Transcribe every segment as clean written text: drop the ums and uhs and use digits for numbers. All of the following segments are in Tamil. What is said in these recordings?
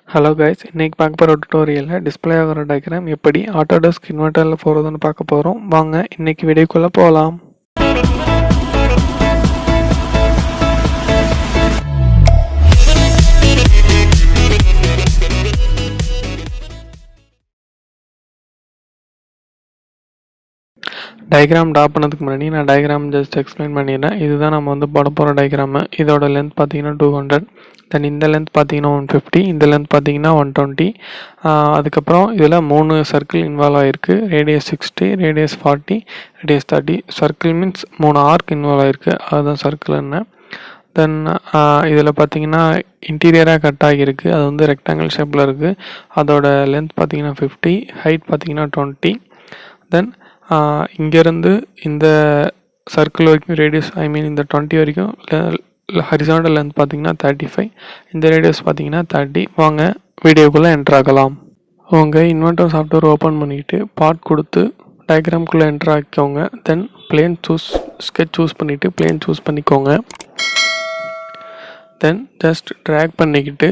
ஹலோ கைஸ், இன்னைக்கு பார்க்க போகிற டுட்டோரியலில் டிஸ்பிளே ஆகிற டயக்ராம் எப்படி ஆட்டோடெஸ்க் இன்வெர்ட்டரில் போகிறதுன்னு பார்க்க போகிறோம். வாங்க இன்னைக்கு வீடியோக்குள்ளே போகலாம். டயக்ராம் ட்ரா பண்ணதுக்கு முன்னாடி நான் டயக்ராம் ஜஸ்ட் எக்ஸ்பிளைன் பண்ணிடுறேன். இதுதான் நம்ம வந்து போட போகிற டயக்ராமு. இதோட லென்த் பார்த்தீங்கன்னா 200, தென் இந்த லென்த் பார்த்தீங்கன்னா 150, இந்த லென்த் பார்த்தீங்கன்னா 120. அதுக்கப்புறம் இதில் 3 சர்க்கிள் இன்வால்வ் ஆகிருக்கு. Radius 60, radius 40, radius 30. Circle means 3 arc involve ஆகிருக்கு, அதுதான் சர்க்கிள் என்ன. தென் இதில் பார்த்தீங்கன்னா இன்டீரியராக கட் ஆகியிருக்கு, அது வந்து ரெக்டாங்கிள் ஷேப்பில் இருக்குது. அதோட லென்த் பார்த்தீங்கன்னா 50, ஹைட் பார்த்தீங்கன்னா 20. தென் இங்கேருந்து இந்த சர்க்கிள் வரைக்கும் ரேடியஸ் இந்த 20 வரைக்கும் ஹரிசாண்டல் லென்த் பார்த்தீங்கன்னா 35, இந்த ரேடியஸ் பார்த்தீங்கன்னா 30. வாங்க வீடியோக்குள்ளே என்ட்ரு ஆகலாம். உங்கள் இன்வெர்ட்டர் சாஃப்ட்வேர் ஓப்பன் பண்ணிவிட்டு பார்ட் கொடுத்து டயக்ராம்குள்ளே என்ட்ரு ஆக்கிக்கோங்க. தென் பிளேன் ஸ்கெட்ச் சூஸ் பண்ணிவிட்டு பிளேன் சூஸ் பண்ணிக்கோங்க. தென் ஜஸ்ட் ட்ராக் பண்ணிக்கிட்டு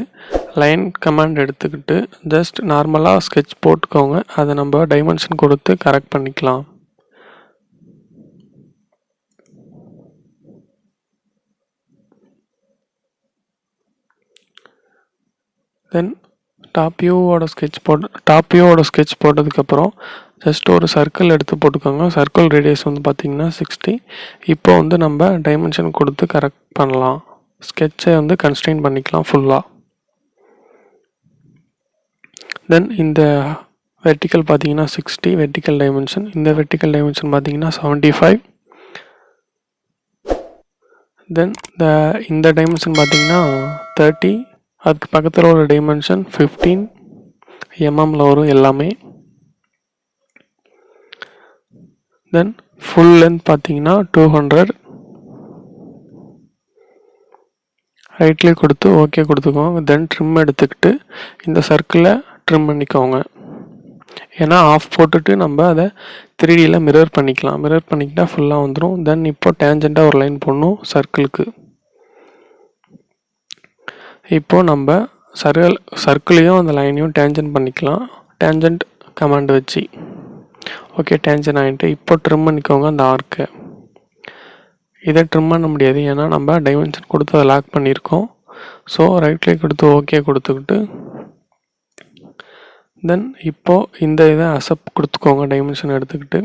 லைன் கமாண்ட் எடுத்துக்கிட்டு ஜஸ்ட் நார்மலாக ஸ்கெட்ச் போட்டுக்கோங்க. அதை நம்ம டைமென்ஷன் கொடுத்து கரெக்ட் பண்ணிக்கலாம். தென் டாப் வியூவோட ஸ்கெட்ச் போட்டதுக்கப்புறம் ஜஸ்ட் ஒரு சர்க்கிள் எடுத்து போட்டுக்கோங்க. சர்க்கிள் ரேடியஸ் வந்து பார்த்திங்கன்னா 60. இப்போ வந்து நம்ம டைமென்ஷன் கொடுத்து கரெக்ட் பண்ணலாம். ஸ்கெட்சை வந்து கன்ஸ்ட்ரெயின் பண்ணிக்கலாம் ஃபுல்லாக. தென் இந்த வெர்டிக்கல் பார்த்தீங்கன்னா 60 வெர்டிக்கல் டைமென்ஷன், இந்த வெர்டிக்கல் டைமென்ஷன் பார்த்தீங்கன்னா 75. தென் இந்த டைமென்ஷன் பார்த்தீங்கன்னா 30. அதுக்கு பக்கத்தில் உள்ள டைமென்ஷன் 15 mm வரும் எல்லாமே. தென் ஃபுல் லென்த் பார்த்தீங்கன்னா 200. ரைட்லேயே கொடுத்து ஓகே கொடுத்துக்கோங்க. தென் ட்ரிம் எடுத்துக்கிட்டு இந்த சர்க்கிளை ட்ரிம் பண்ணிக்கோங்க. ஏன்னா ஆஃப் போட்டுட்டு நம்ம அதை 3Dயில் மிரர் பண்ணிக்கலாம். மிரர் பண்ணிக்கிட்டா ஃபுல்லாக வந்துடும். தென் இப்போ டேஞ்சண்ட்டாக ஒரு லைன் போடணும் சர்க்கிளுக்கு. இப்போது நம்ம சர்க்கிளையும் அந்த லைனையும் டேஞ்சன்ட் பண்ணிக்கலாம், டேஞ்சன்ட் கமாண்ட் வச்சு. ஓகே, டேஞ்சன்ட் ஆகிட்டு இப்போ ட்ரிம் பண்ணிக்கோங்க அந்த ஆர்க்கை. இதை ட்ரிம் பண்ண முடியாது, ஏன்னா நம்ம டைமென்ஷன் கொடுத்து அதை லாக் பண்ணியிருக்கோம். ஸோ ரைட் கிளிக் கொடுத்து ஓகே கொடுத்துக்கிட்டு தென் இப்போது இந்த இதை அக்செப்ட் கொடுத்துக்கோங்க டைமென்ஷன் எடுத்துக்கிட்டு.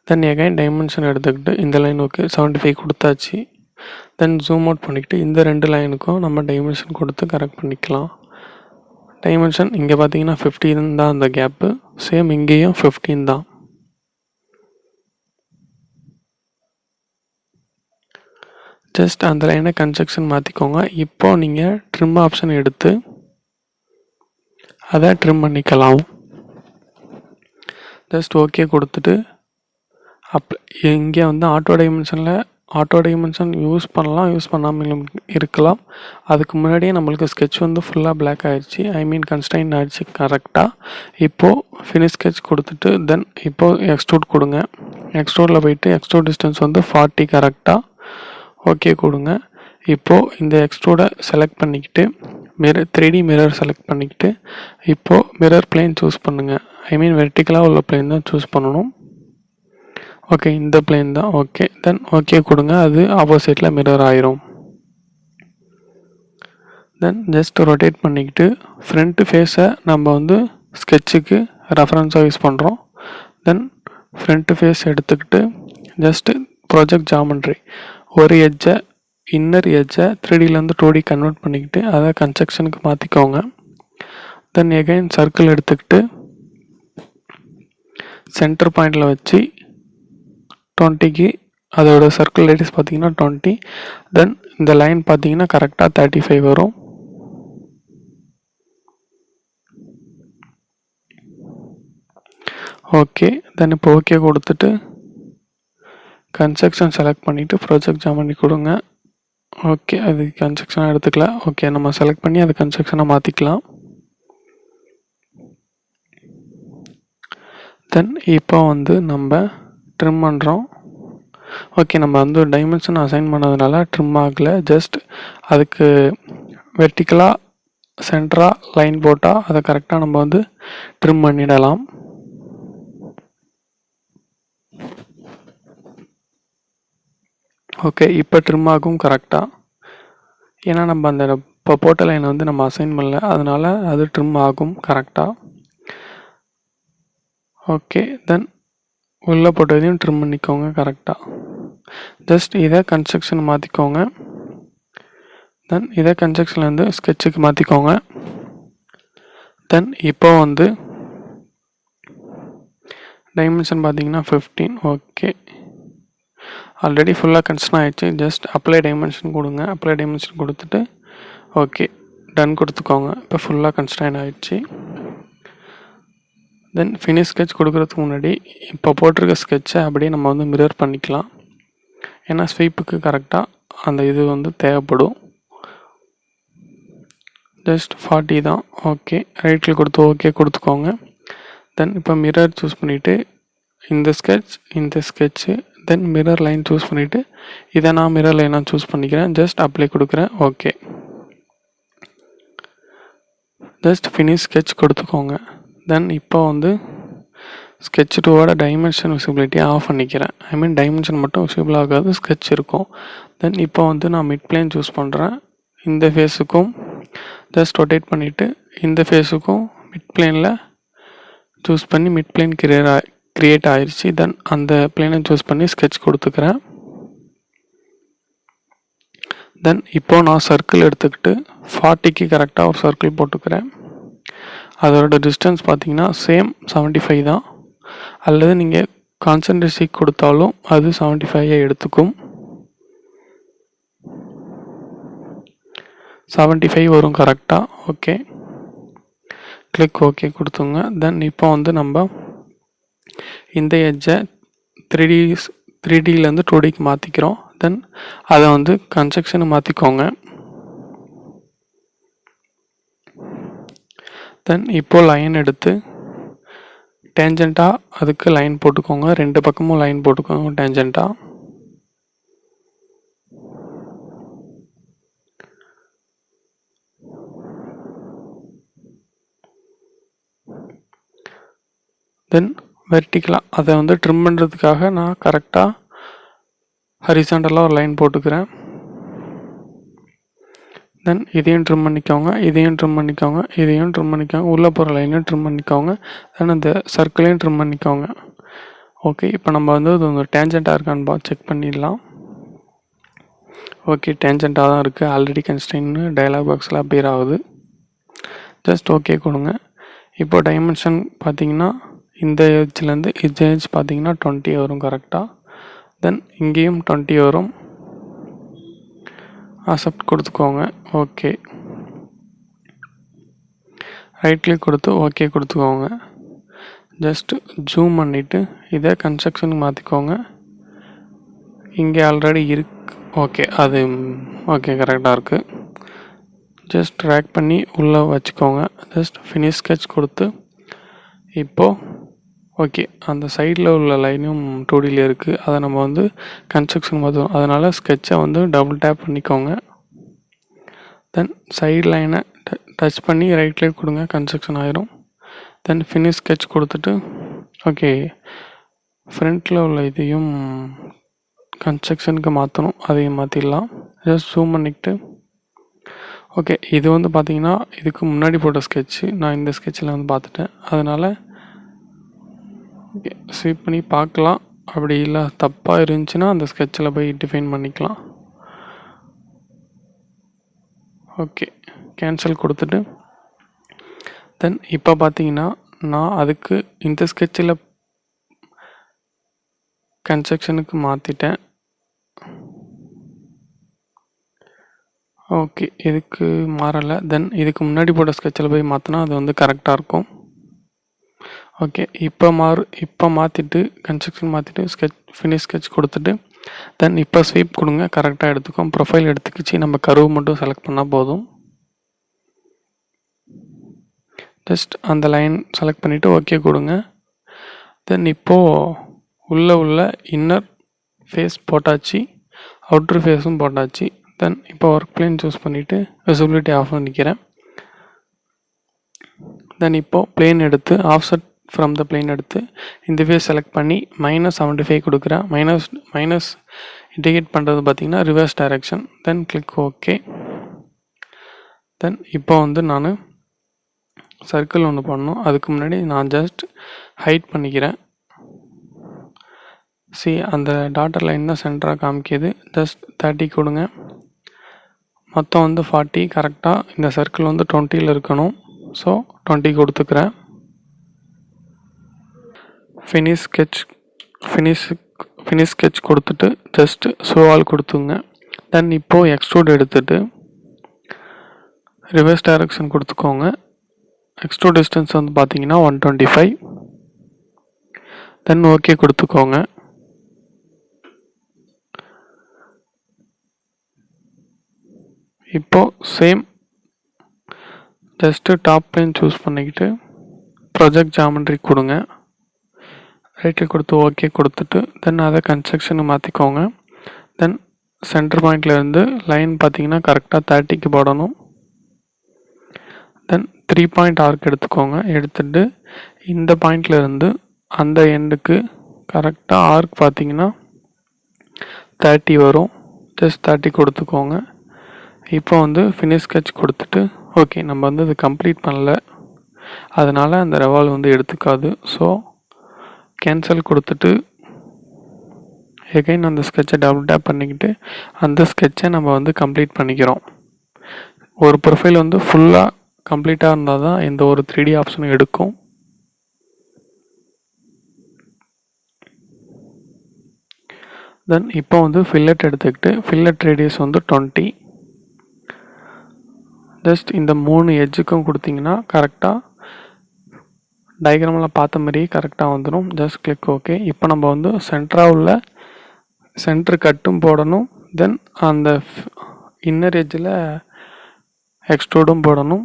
தென் எகைன் டைமென்ஷன் எடுத்துக்கிட்டு இந்த லைன் ஓகே 75 கொடுத்தாச்சு. தென் ஜூம் அவுட் பண்ணிக்கிட்டு இந்த 2 லைனுக்கும் நம்ம டைமென்ஷன் கொடுத்து கரெக்ட் பண்ணிக்கலாம். டைமென்ஷன் இங்கே பார்த்தீங்கன்னா 15 தான் அந்த கேப்பு, சேம் இங்கேயும் 15 தான். ஜஸ்ட் அந்த லைனை கன்ஸ்ட்ரக்ஷன் மாற்றிக்கோங்க. இப்போது நீங்கள் ட்ரிம் ஆப்ஷன் எடுத்து அதை ட்ரிம் பண்ணிக்கலாம். ஜஸ்ட் ஓகே கொடுத்துட்டு இங்கே வந்து ஆட்டோ டைமென்ஷன் யூஸ் பண்ணலாம், யூஸ் பண்ணாமல் இருக்கலாம். அதுக்கு முன்னாடியே நம்மளுக்கு ஸ்கெட்ச் வந்து ஃபுல்லாக பிளாக் ஆகிடுச்சு, கன்ஸ்ட்ரெயின் ஆகிடுச்சு கரெக்டாக. இப்போது ஃபினிஷ் ஸ்கெட்ச் கொடுத்துட்டு தென் இப்போது எக்ஸ்ட்ரூட் கொடுங்க. எக்ஸ்ட்ரூடில் போயிட்டு எக்ஸ்ட்ரூட் டிஸ்டன்ஸ் வந்து 40 கரெக்டாக ஓகே கொடுங்க. இப்போது இந்த எக்ஸ்ட்ரூடை செலக்ட் பண்ணிக்கிட்டு 3D மிரர் செலக்ட் பண்ணிக்கிட்டு இப்போது மிரர் பிளேன் சூஸ் பண்ணுங்கள். வெர்டிக்கலாக உள்ள பிளேன் தான் சூஸ் பண்ணணும். ஓகே, இந்த பிளேன் தான். ஓகே, தென் ஓகே கொடுங்க. அது ஆப்போசிட்டில் மிரர் ஆயிரும். தென் ஜஸ்ட் ரொட்டேட் பண்ணிக்கிட்டு ஃப்ரண்ட் ஃபேஸை நம்ம வந்து ஸ்கெட்சுக்கு ரெஃபரன்ஸாக யூஸ் பண்ணுறோம். தென் ஃப்ரண்ட் ஃபேஸ் எடுத்துக்கிட்டு ஜஸ்ட்டு ப்ராஜெக்ட் ஜாமெண்ட்ரி ஒரு எட்ஜை இன்னர் எட்ஜை 3Dலேருந்து 2D கன்வெர்ட் பண்ணிக்கிட்டு அதை கன்ஸ்ட்ரக்ஷனுக்கு மாற்றிக்கோங்க. தென் எகைன் சர்க்கிள் எடுத்துக்கிட்டு சென்டர் பாயிண்டில் வச்சு 20க்கு அதோட சர்க்கிள் ரேடியஸ் பார்த்தீங்கன்னா 20. தென் இந்த லைன் பார்த்தீங்கன்னா கரெக்டாக 35 வரும். ஓகே, தென் இப்போ ஓகே கொடுத்துட்டு கன்ஸ்ட்ரக்ஷன் செலக்ட் பண்ணிவிட்டு ப்ராஜெக்ட் ஜாமெண்ட்ரி கொடுங்க. ஓகே, அது கன்ஸ்ட்ரக்ஷனாக எடுத்துக்கல. ஓகே, நம்ம செலக்ட் பண்ணி அது கன்ஸ்ட்ரக்ஷனாக மாற்றிக்கலாம். தென் இப்போ வந்து நம்ம ட்ரிம் பண்ணுறோம். ஓகே, நம்ம வந்து டைமென்ஷன் அசைன் பண்ணதுனால ட்ரிம் ஆகலை. ஜஸ்ட் அதுக்கு வெர்டிக்கலாக சென்டராக லைன் போட்டால் அதை கரெக்டாக நம்ம வந்து ட்ரிம் பண்ணிடலாம். ஓகே, இப்போ ட்ரிம் ஆகும் கரெக்டாக. ஏன்னா நம்ம அந்த இப்போ போட்ட லைனை வந்து நம்ம அசைன் பண்ணல, அதனால் அது ட்ரிம் ஆகும் கரெக்டாக. ஓகே, தென் உள்ளே போட்டதையும் ட்ரிம் பண்ணிக்கோங்க கரெக்டாக. ஜஸ்ட் இதை கன்ஸ்ட்ரக்ஷன் மாற்றிக்கோங்க. தென் இதை கன்ஸ்ட்ரக்ஷன்லேருந்து ஸ்கெட்சுக்கு மாற்றிக்கோங்க. தென் இப்போ வந்து டைமென்ஷன் பார்த்தீங்கன்னா 15. ஓகே, ஆல்ரெடி ஃபுல்லாக கன்ஸ்ட்ரக்ஷன் ஆகிடுச்சு. ஜஸ்ட் அப்ளை டைமென்ஷன் கொடுங்க. அப்ளை டைமென்ஷன் கொடுத்துட்டு ஓகே டன் கொடுத்துக்கோங்க. இப்போ ஃபுல்லாக கன்ஸ்ட்ரக்ஷன் ஆகிடுச்சு. தென் ஃபினிஷ் ஸ்கெட்ச் கொடுக்குறதுக்கு முன்னாடி இப்போ போட்டிருக்க ஸ்கெட்சை அப்படியே நம்ம வந்து மிரர் பண்ணிக்கலாம். ஏன்னா ஸ்வீப்புக்கு கரெக்டாக அந்த இது வந்து தேவைப்படும். ஜஸ்ட் 40 தான். ஓகே, ரைட் கிளிக் கொடுத்து ஓகே கொடுத்துக்கோங்க. தென் இப்போ மிரர் சூஸ் பண்ணிவிட்டு இந்த ஸ்கெட்சு தென் மிரர் லைன் சூஸ் பண்ணிவிட்டு இதை நான் மிரர் லைனாக சூஸ் பண்ணிக்கிறேன். ஜஸ்ட் அப்ளை கொடுக்குறேன். ஓகே, ஜஸ்ட் ஃபினிஷ் ஸ்கெட்ச் கொடுத்துக்கோங்க. தென் இப்போ வந்து ஸ்கெட்ச் 2ஓட டைமென்ஷன் விசிபிலிட்டியை ஆஃப் பண்ணிக்கிறேன். ஐ மீன் டைமென்ஷன் மட்டும் விசிபிள் ஆகாது, ஸ்கெட்ச் இருக்கும். தென் இப்போ வந்து நான் மிட் பிளேன் சூஸ் பண்ணுறேன். இந்த ஃபேஸுக்கும் ஜஸ்ட் ரொட்டேட் பண்ணிவிட்டு இந்த ஃபேஸுக்கும் மிட் பிளேனில் சூஸ் பண்ணி மிட் பிளேன் கிரியேட் ஆயிடுச்சு. தென் அந்த பிளேனை சூஸ் பண்ணி ஸ்கெட்ச் கொடுத்துக்கிறேன். தென் இப்போது நான் சர்க்கிள் எடுத்துக்கிட்டு 40க்கு கரெக்டாக ஒரு சர்க்கிள் போட்டுக்கிறேன். அதோட டிஸ்டன்ஸ் பார்த்தீங்கன்னா சேம் 75 தான். அல்லது நீங்கள் கான்சன்ட்ரேஷன் கொடுத்தாலும் அது 75 எடுத்துக்கும். 75 வரும் கரெக்டாக. ஓகே, கிளிக் ஓகே கொடுத்துங்க. தென் இப்போ வந்து நம்ம இந்த எட்ஜை 3Dலேருந்து 2Dக்கு மாற்றிக்கிறோம். தென் அதை வந்து கன்ஸ்ட்ரக்ஷனை மாற்றிக்கோங்க. தென் இப்போது லைன் எடுத்து டேஞ்சண்ட்டாக அதுக்கு லைன் போட்டுக்கோங்க. 2 பக்கமும் லைன் போட்டுக்கோங்க டேஞ்சண்ட்டாக. தென் வெர்டிக்கலாக அதை வந்து ட்ரிம் பண்ணுறதுக்காக நான் கரெக்டாக ஹரிசாண்டலாக ஒரு லைன் போட்டுக்கிறேன். தென் இதையும் ட்ரிம் பண்ணிக்கோங்க, இதையும் ட்ரிம் பண்ணிக்கோங்க, இதையும் ட்ரிம் பண்ணிக்கோங்க. உள்ளே போகிற லைனையும் ட்ரிம் பண்ணிக்கோங்க. தென் இந்த சர்க்கிளையும் ட்ரிம் பண்ணிக்கோங்க. ஓகே, இப்போ நம்ம வந்து இது ஒரு டேஞ்சண்ட்டாக இருக்கான்னு செக் பண்ணிடலாம். ஓகே, டேஞ்சண்ட்டாக தான் இருக்குது. ஆல்ரெடி கன்ஸ்ட்ரெயின்னு டயலாக் பாக்ஸில் அப்பியர் ஆகுது. ஜஸ்ட் ஓகே கொடுங்க. இப்போ டைமென்ஷன் பார்த்தீங்கன்னா இந்த ஏஜ்லேருந்து இந்த ஏஜ் பார்த்தீங்கன்னா 20 வரும் கரெக்டாக. தென் இங்கேயும் 20 வரும். அக்செப்ட் கொடுத்துக்கோங்க. ஓகே, ரைட் கிளிக் கொடுத்து ஓகே கொடுத்துக்கோங்க. ஜஸ்ட் ஜூம் பண்ணிவிட்டு இதை கன்ஸ்ட்ரக்ஷனுக்கு மாற்றிக்கோங்க. இங்கே ஆல்ரெடி இருக்கு. ஓகே, அது ஓகே கரெக்டாக இருக்குது. ஜஸ்ட் ட்ராக் பண்ணி உள்ளே வச்சுக்கோங்க. ஜஸ்ட் ஃபினிஷ் ஸ்கெட்ச் கொடுத்து இப்போது ஓகே அந்த சைடில் உள்ள லைனும் 2Dயில் இருக்குது. அதை நம்ம வந்து கன்ஸ்ட்ரக்ஷன் மாற்றுவோம். அதனால் ஸ்கெட்சை வந்து டபுள் டேப் பண்ணிக்கோங்க. தென் சைடு லைனை டச் பண்ணி ரைட் கிளிக் கொடுங்க, கன்ஸ்ட்ரக்ஷன் ஆயிரும். தென் ஃபினிஷ் ஸ்கெட்ச் கொடுத்துட்டு ஓகே ஃப்ரண்ட்டில் உள்ள இதையும் கன்ஸ்ட்ரக்ஷனுக்கு மாற்றணும், அதையும் மாற்றிடலாம். ஜஸ்ட் ஜூம் பண்ணிக்கிட்டு ஓகே இது வந்து பார்த்தீங்கன்னா இதுக்கு முன்னாடி போட்ட ஸ்கெட்சு, நான் இந்த ஸ்கெட்சில் வந்து பார்த்துட்டேன். அதனால் ஓகே ஸ்வீப் பண்ணி பார்க்கலாம். அப்படி இல்லை தப்பாக இருந்துச்சுன்னா அந்த ஸ்கெட்சில் போய் டிஃபைன் பண்ணிக்கலாம். ஓகே கேன்சல் கொடுத்துட்டு தென் இப்போ பார்த்தீங்கன்னா நான் அதுக்கு இந்த ஸ்கெட்சில் கன்ஸ்ட்ரக்ஷனுக்கு மாற்றிட்டேன். ஓகே இதுக்கு மாறலை. தென் இதுக்கு முன்னாடி போட்ட ஸ்கெட்சில் போய் மாற்றினா அது வந்து கரெக்டாக இருக்கும். ஓகே இப்போ மாற்றிட்டு கன்ஸ்ட்ரக்ஷன் மாற்றிட்டு ஃபினிஷ் ஸ்கெட்ச் கொடுத்துட்டு தென் இப்போ ஸ்வீப் கொடுங்க, கரெக்டாக எடுத்துக்கோம். ப்ரொஃபைல் எடுத்துக்கிச்சு, நம்ம கர்வ் மட்டும் செலக்ட் பண்ணால் போதும். ஜஸ்ட் அந்த லைன் செலக்ட் பண்ணிவிட்டு ஓகே கொடுங்க. தென் இப்போது உள்ள இன்னர் ஃபேஸ் போட்டாச்சு, அவுட்ரு ஃபேஸும் போட்டாச்சு. தென் இப்போ ஒர்க் பிளேன் சூஸ் பண்ணிவிட்டு விசிபிலிட்டி ஆஃப் பண்ணிக்கிறேன். தென் இப்போது பிளேன் எடுத்து ஆஃப்செட் ஃப்ரம் த பிளேன் எடுத்து இந்த ஃபேஸ் செலக்ட் பண்ணி -75 கொடுக்குறேன். மைனஸ் இண்டிகேட் பண்ணுறது பார்த்திங்கன்னா reverse direction. Then click okay. Then இப்போ வந்து நான் சர்க்கிள் ஒன்று பண்ணணும். அதுக்கு முன்னாடி நான் ஜஸ்ட் ஹைட் பண்ணிக்கிறேன். அந்த டாட்டர் லைன் தான் சென்டராக காமிக்கிது. ஜஸ்ட் 30 கொடுங்க. மொத்தம் வந்து 40. கரெக்டாக இந்த சர்க்கிள் வந்து 20 இருக்கணும். ஸோ 20 கொடுத்துக்கிறேன். ஃபினிஷ் ஸ்கெட்ச் கொடுத்துட்டு ஜஸ்ட் ஷோவால் கொடுத்துங்க. தென் இப்போது எக்ஸ்ட்ரூட் எடுத்துட்டு ரிவர்ஸ் டைரக்ஷன் கொடுத்துக்கோங்க. எக்ஸ்ட்ரூட் டிஸ்டன்ஸ் வந்து பார்த்தீங்கன்னா 125. தென் ஓகே கொடுத்துக்கோங்க. இப்போது same just top plane choose பண்ணிக்கிட்டு ப்ரொஜெக்ட் ஜாமெண்ட்ரி கொடுங்க. ரைட்டில் கொடுத்து ஓகே கொடுத்துட்டு தென் அதை கன்ஸ்ட்ரக்ஷனுக்கு மாற்றிக்கோங்க. தென் சென்டர் பாயிண்ட்லேருந்து லைன் பார்த்தீங்கன்னா கரெக்டாக 30க்கு போடணும். தென் 3 பாயிண்ட் ஆர்க் எடுத்துக்கோங்க. எடுத்துகிட்டு இந்த பாயிண்ட்லேருந்து அந்த எண்டுக்கு கரெக்டாக ஆர்க் பார்த்தீங்கன்னா 30 வரும். ஜஸ்ட் 30 கொடுத்துக்கோங்க. இப்போ வந்து ஃபினிஷ் ஸ்கெட்ச் கொடுத்துட்டு ஓகே நம்ம வந்து இது கம்ப்ளீட் பண்ணல, அதனால் அந்த ரெவால்வ் வந்து எடுத்துக்காது. ஸோ கேன்சல் கொடுத்துட்டு எகைன் அந்த ஸ்கெட்சை டபுள் டேப் பண்ணிக்கிட்டு அந்த ஸ்கெட்சை நம்ம வந்து கம்ப்ளீட் பண்ணிக்கிறோம். ஒரு ப்ரொஃபைல் வந்து ஃபுல்லாக கம்ப்ளீட்டாக இருந்தால் தான் எந்த ஒரு 3D ஆப்ஷனும் எடுக்கும். தென் இப்போ வந்து ஃபில்லெட் எடுத்துக்கிட்டு ஃபில்லெட் ரேடியஸ் வந்து 20. ஜஸ்ட் இந்த 3 எட்ஜுக்கும் கொடுத்தீங்கன்னா கரெக்டாக டயக்ராமில் பார்த்த மாதிரியே கரெக்டாக வந்துடும். Just click okay. இப்போ நம்ம வந்து சென்டராக உள்ள சென்டர் கட்டும் போடணும். தென் அந்த இன்னர் எட்ஜில் எக்ஸ்ட்ரூடும் போடணும்.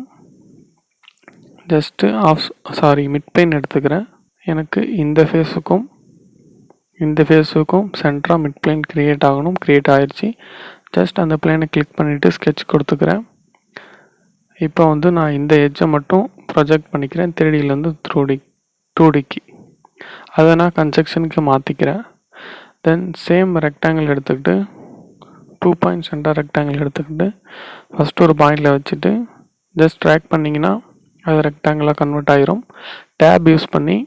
ஜஸ்ட்டு மிட் பிளேன் எடுத்துக்கிறேன். எனக்கு இந்த ஃபேஸுக்கும் சென்டராக மிட் பிளேன் க்ரியேட் ஆகணும். க்ரியேட் ஆகிடுச்சு. ஜஸ்ட் அந்த பிளேனை கிளிக் பண்ணிவிட்டு ஸ்கெட்ச் கொடுத்துக்கிறேன். இப்போ வந்து நான் இந்த எட்ஜை மட்டும் ப்ரொஜெக்ட் பண்ணிக்கிறேன் 3Dலேருந்து 2Dக்கு. அதை நான் கன்ஸ்ட்ரக்ஷனுக்கு மாற்றிக்கிறேன். தென் சேம் ரெக்டாங்கிள் எடுத்துக்கிட்டு 2 பாயிண்ட் சென்டர் ரெக்டாங்கிள் எடுத்துக்கிட்டு ஃபஸ்ட்டு ஒரு பாயிண்டில் வச்சுட்டு ஜஸ்ட் ட்ராக் பண்ணிங்கன்னா அது ரெக்டாங்கிளாக கன்வெர்ட் ஆகிரும். டேப் யூஸ் பண்ணி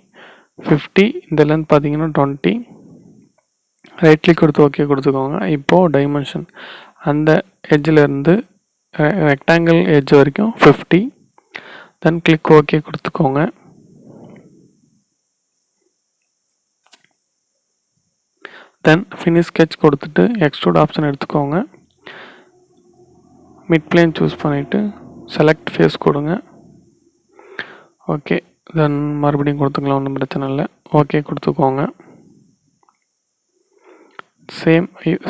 50, இந்த லென்த் பார்த்தீங்கன்னா 20. ரைட் கிளிக் கொடுத்து ஓகே கொடுத்துக்கோங்க. இப்போது டைமென்ஷன் அந்த எட்ஜிலேருந்து ரெக்டாங்கிள் எட்ஜ் வரைக்கும் 50. தென் கிளிக் ஓகே கொடுத்துக்கோங்க. தென் ஃபினிஷ் ஸ்கெட்ச் கொடுத்துட்டு எக்ஸ்ட்ரூட் ஆப்ஷன் எடுத்துக்கோங்க. மிட் பிளேன் சூஸ் பண்ணிவிட்டு செலக்ட் ஃபேஸ் கொடுங்க. ஓகே. தென் மறுபடியும் கொடுத்துக்கலாம், ஒன்றும் பிரச்சனை இல்லை. ஓகே கொடுத்துக்கோங்க.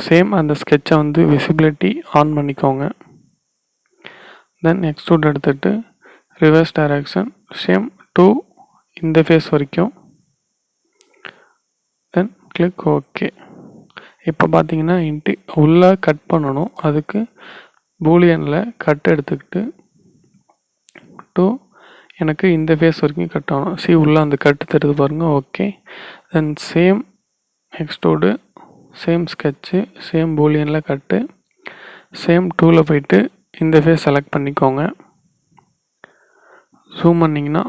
சேம் அந்த ஸ்கெட்சை வந்து விசிபிலிட்டி ஆன் பண்ணிக்கோங்க. தென் எக்ஸ்ட்ரூட் எடுத்துகிட்டு ரிவர்ஸ் டைரக்ஷன் சேம் டு இந்த ஃபேஸ் வரைக்கும். தென் கிளிக் ஓகே. இப்போ பார்த்தீங்கன்னா உள்ளே கட் பண்ணணும். அதுக்கு பூலியனில் கட் எடுத்துக்கிட்டு எனக்கு இந்த ஃபேஸ் வரைக்கும் கட் ஆகணும். உள்ளே அந்த கட்டு தருது பாருங்கள். Okay. Then same extrude, same sketch, same பூலியனில் கட்டு, சேம் டூவில் போயிட்டு இந்த ஃபேஸ் செலக்ட் பண்ணிக்கோங்க. ஜூம் பண்ணிங்கன்னா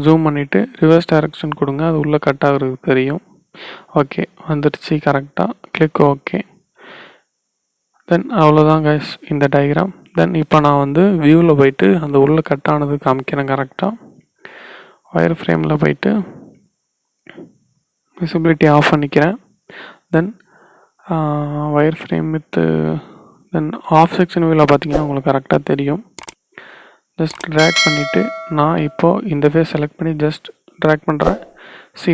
ஜூம் பண்ணிவிட்டு ரிவர்ஸ் டைரக்ஷன் கொடுங்க. அது உள்ளே கட் ஆகுறது தெரியும். ஓகே வந்துடுச்சு கரெக்டாக. Click okay. தென் அவ்வளோதான் கைஸ் இந்த டயக்ராம். தென் இப்போ நான் வந்து வியூவில் போயிட்டு அந்த உள்ளே கட் ஆனது காமிக்கிறேன் கரெக்டாக. ஒயர் ஃப்ரேமில் போயிட்டு விசிபிலிட்டி ஆஃப் பண்ணிக்கிறேன். Then wire frame with then off section வியூவில் பார்த்தீங்கன்னா உங்களுக்கு கரெக்டாக தெரியும். ஜஸ்ட் ட்ராக் பண்ணிவிட்டு நான் இப்போது இந்த ஃபேஸ் செலக்ட் பண்ணி ஜஸ்ட் ட்ராக் பண்ணுறேன்.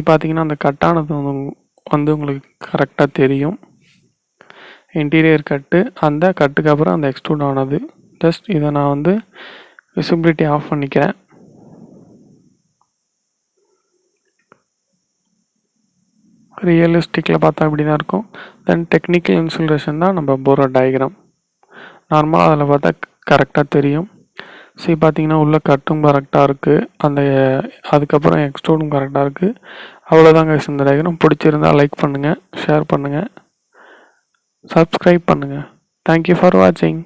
பார்த்தீங்கன்னா அந்த கட்டானது வந்து உங்களுக்கு கரெக்டாக தெரியும். இன்டீரியர் கட்டு, அந்த கட்டுக்கு அப்புறம் அந்த எக்ஸ்ட்ரூட் ஆனது. ஜஸ்ட் இதை நான் வந்து விசிபிலிட்டி ஆஃப் பண்ணிக்கிறேன். ரியலிஸ்டிக்கில் பார்த்தா இப்படி தான் இருக்கும். தென் டெக்னிக்கல் இன்சுலேஷன் தான் நம்ம போகிற டயக்ராம். நார்மலாக அதில் பார்த்தா கரெக்டாக தெரியும். ஸோ பார்த்தீங்கன்னா உள்ள கட்டும் கரெக்டாக இருக்குது. அதுக்கப்புறம் எக்ஸ்ட்ரூடும் கரெக்டாக இருக்குது. அவ்வளோதாங்க இந்த டயக்ராம். பிடிச்சிருந்தால் லைக் பண்ணுங்கள், ஷேர் பண்ணுங்கள், சப்ஸ்கிரைப் பண்ணுங்கள். தேங்க்யூ ஃபார் வாட்சிங்.